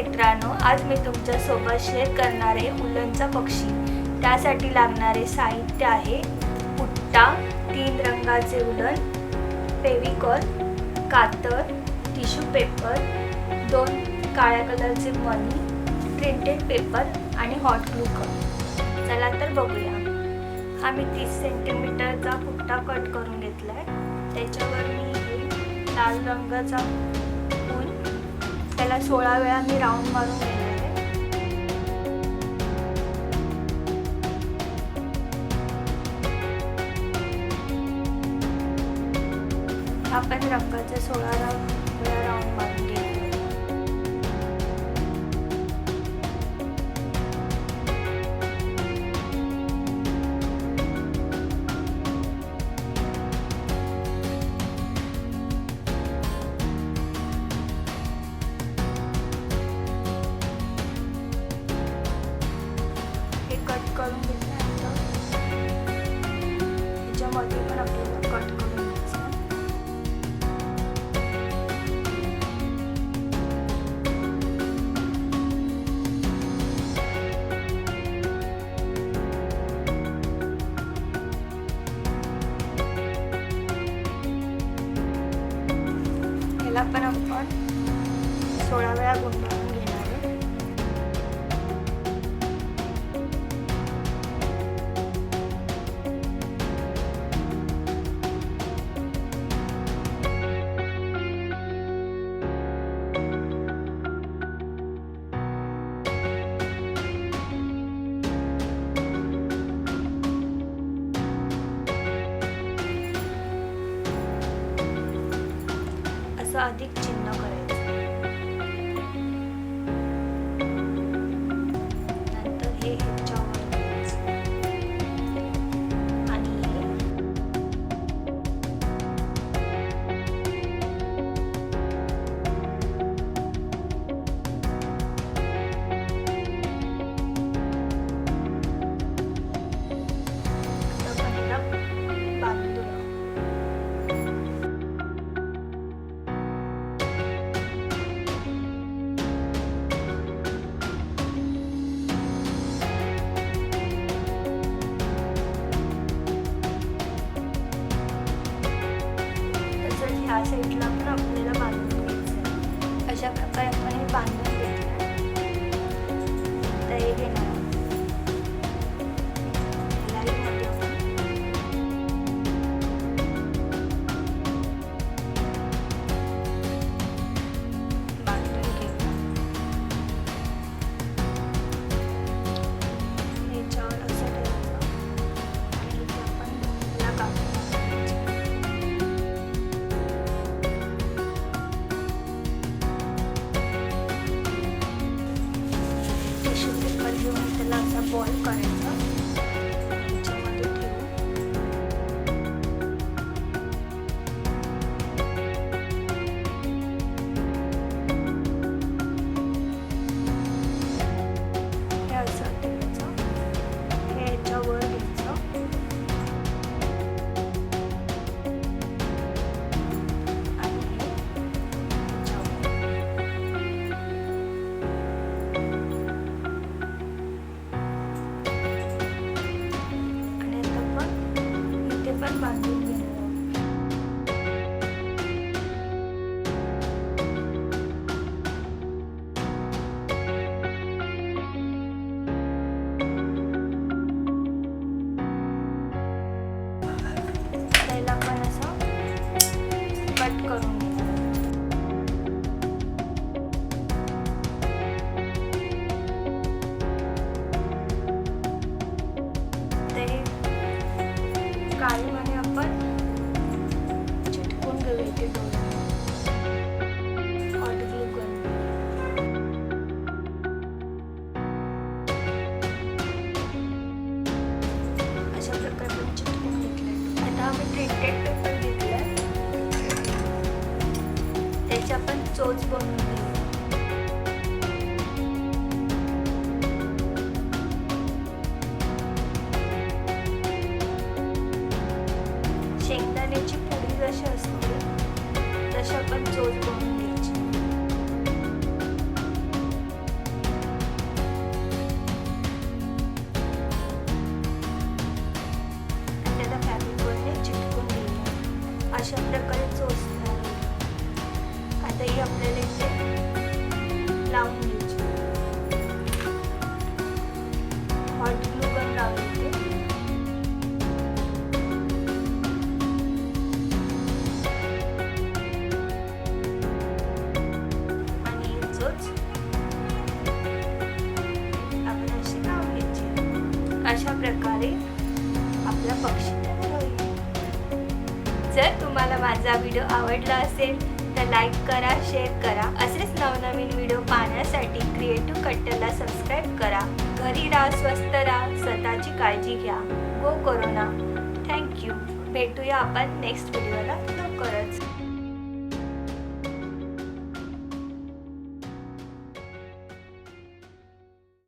मित्रांनो, आज मी तुमच्यासोबत शेअर करणार आहे उलनचा पक्षी. त्यासाठी लागणारे साहित्य आहे पुट्टा, 3 रंगाचे उलन, फेविकॉल, कातर, टिश्यू पेपर, 2 काळ्या कलरचे मणी, प्रिंटेड पेपर आणि हॉट ग्लू गन. चला तर बघूया. हा मी 30 सेंटीमीटरचा पुट्टा कट करून घेतला आहे. त्याच्यावर मी लाल रंगाचा फूल, त्याला 16 वेळा मी राऊंड मारून घेणार आहे. आपण रंगाचे 16 वेळा राऊंड मारून घेणार. कट करून घेतल्यानंतर ह्याच्यामध्ये पण आपल्याला कट करून घ्यायचं. ह्याला पण आपण 16 वेळा गुंडाळून घेणार आहे. असं अधिक चिन्ह करायचं. नंतर हे ह्याच्यावर घ्यायचं आणि ह्या साईडला पण आपल्याला बांधून घ्यायचं आहे. अशा प्रकारे आपण हे बांधून घेतलं. तर हे घेणार बांधून घेऊन ह्याच्यावर असं ठेवायचं आणि इथे आपण ह्याला काढून घेऊन त्याला असा बॉल करायचा. ह्याच्यामध्ये ठेवू. हे असं ठेवायचं. हे ह्याच्यावर घ्यायचं आणि हे पण बांधून घेणार. त्याला पण असं कट करून घेणार. ते काळी मध्ये आपण चिटकून घेऊ इथे दोन हॉट ग्लू गन. अशा प्रकारे आपण चिटकून घेतलंय. आता आम्ही प्रिंटेड पेपर घेतलाय. त्याची आपण चोच बनवून घेऊ. शेंगदाण्याची पुडी जशी असते तशी आपण चोच बनवून घ्यायची. हे आपल्याला इथे लावून घ्यायचे. हॉट ग्लू गन लावते आणि इथंच आपण असे लावून घ्यायचे. अशा प्रकारे आपला पक्षी तयार होईल. जर तुम्हाला माझा व्हिडिओ आवडला असेल तर लाईक करा, शेअर करा. असेच नवनवीन व्हिडिओ पाहण्यासाठी क्रिएटिव्ह कट्टरला सबस्क्राईब करा. घरी राहा, स्वस्त राहा, स्वतःची काळजी घ्या. गो कोरोना. थँक्यू. भेटूया आपण नेक्स्ट व्हिडिओला लवकरच.